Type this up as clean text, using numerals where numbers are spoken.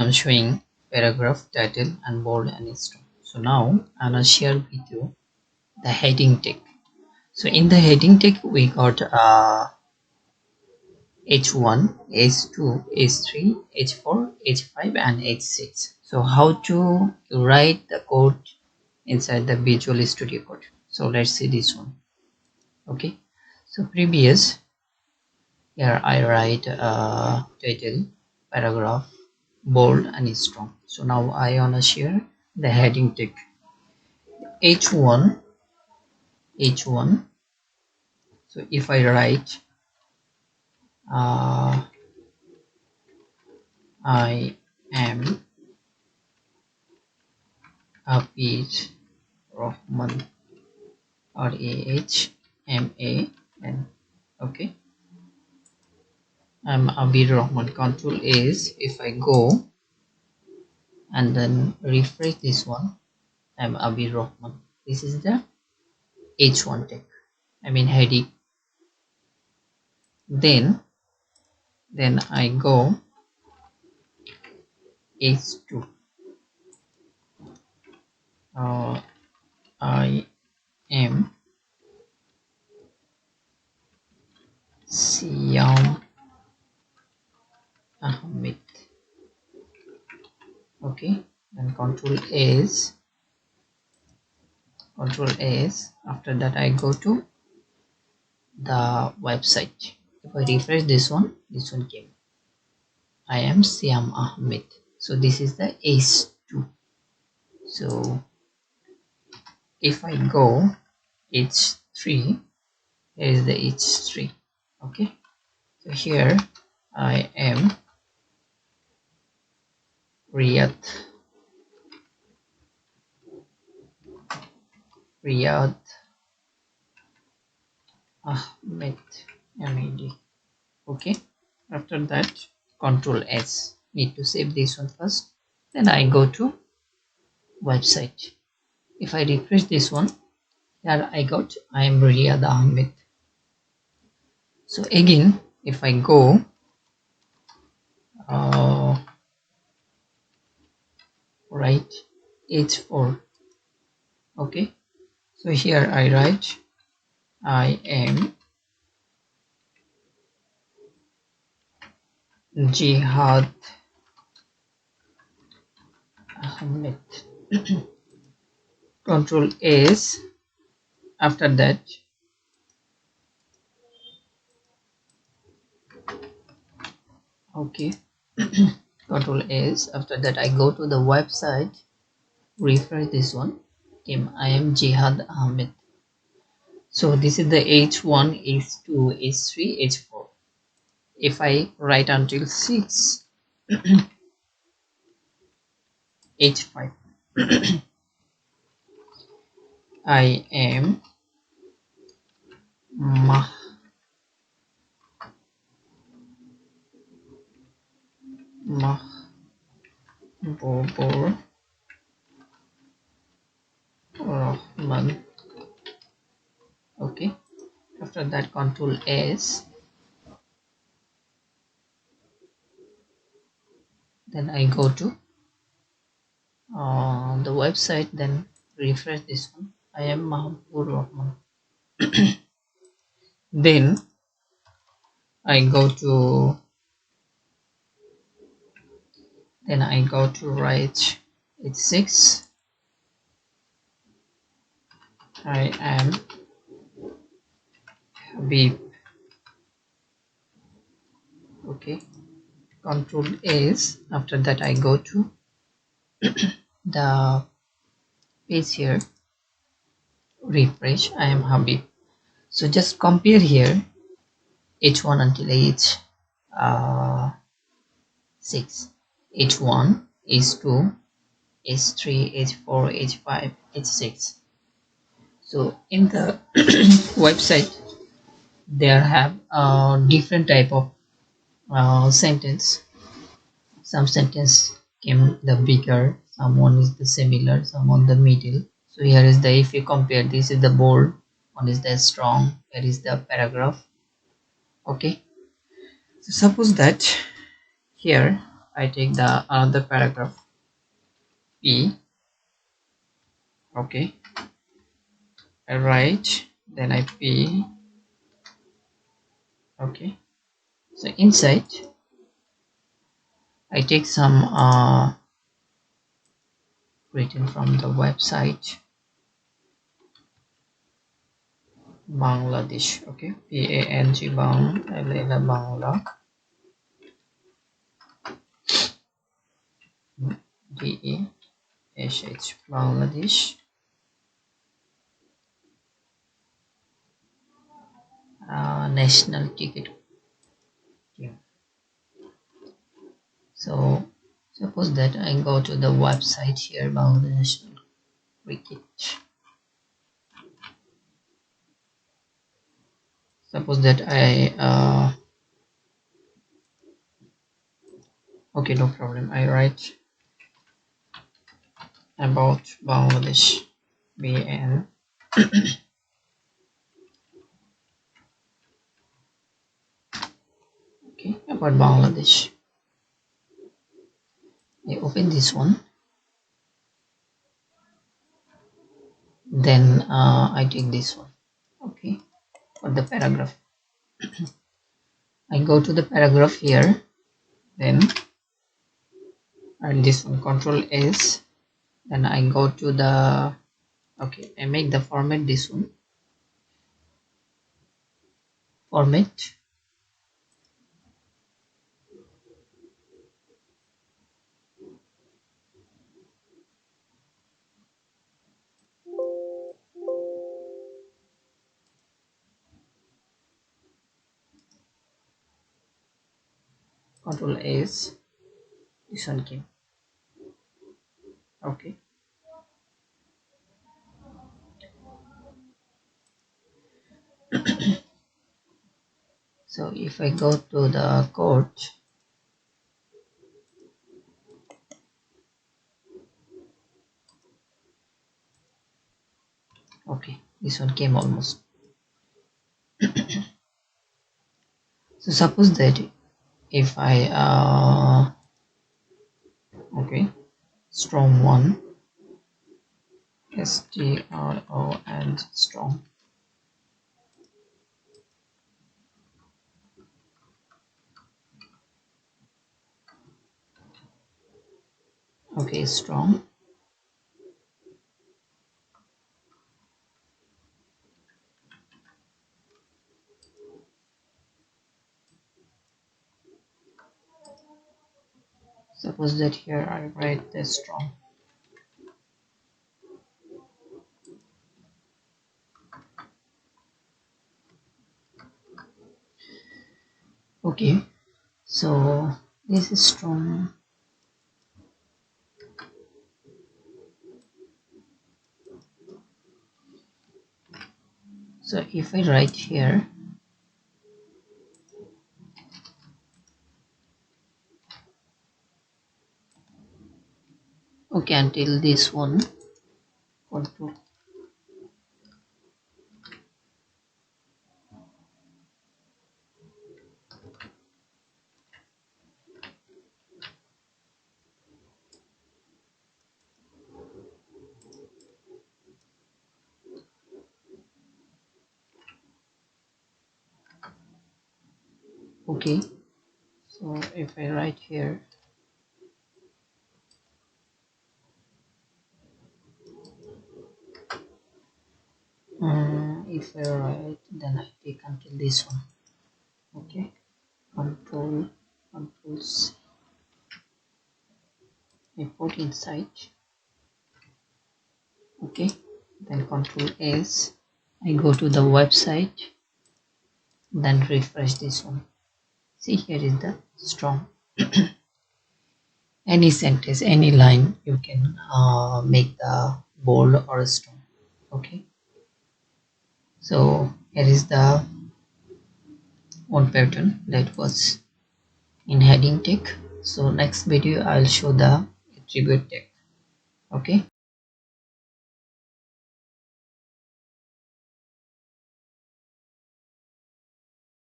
I'm showing paragraph, title, and bold and strong. So now I'm gonna share with you the heading tag. So in the heading tag we got H1, H2, H3, H4, H5, and H6. So how to write the code inside the Visual Studio Code? So let's see this one. Okay, so previous here I write title, paragraph, bold, and strong. So now I wanna share the heading tag. H1, H1. So if I write I am Abid Rahman, Rahman. Okay, I'm Abid Rahman. Control is, if I go and then refresh this one, I'm Abid Rahman. This is the H1 tag, I mean heading. Then I go H2. I am Siam Ahmed. Okay, and control S. After that I go to the website. If I refresh this one came. I am Siam Ahmed. So this is the H2. So if I go H3, here is the H3. Okay, so here I am Riyadh Ahmed MED. Okay, after that control S. Need to save this one first, then I go to website. If I refresh this one, here I got I am Riyadh Ahmed. So again if I go right H4. Okay, so here I write I am Jihad Ahmed. Control S. After that okay control S. After that I go to the website, refresh this one, I am Jihad Ahmed. So this is the H1, H2, H3, H4. If I write until 6, H5. I am Mahbubur Rahman. Okay, after that control S. Then I go to the website, then refresh this one, I am Mahbubur Rahman. Then I go to write H6. I am Habib. Okay, control S. After that I go to the page here, refresh, I am Habib. So just compare here H1 until H6, H1, H2, H3, H4, H5, H6. So in the website there have different type of sentence. Some sentence came the bigger, someone is the similar, some on the middle. So here is the, if you compare, this is the bold, one is the strong, here is the paragraph. Okay, so suppose that here I take the another paragraph P. Okay, I write, then I P. Okay, so inside I take some written from the website Bangladesh. Okay, PANG Bangla DESH Bangladesh. National ticket. Yeah. So suppose that I go to the website here, Bangladesh National Cricket. Suppose that I okay, no problem. I write about Bangladesh. BN. Okay, about Bangladesh. I open this one. Then I take this one. Okay, for the paragraph. I go to the paragraph here. Then and this one Control S. Then I go to the okay. I make the format this one. Format. Control S. This one came. Okay. So if I go to the code, okay, this one came almost. So suppose that if I okay, strong one, STRO and strong. Okay, strong. Suppose that here I write the strong. Okay, so this is strong. So if I write here, okay, until this one, control. Okay, so if I write here, if I write, then I take until this one. Okay, control C. I put inside. Okay, then control S. I go to the website, then refresh this one. See, here is the strong. Any sentence, any line you can make the bold or strong. Okay, so here is the one pattern that was in heading tech. So next video I'll show the attribute tech. Okay.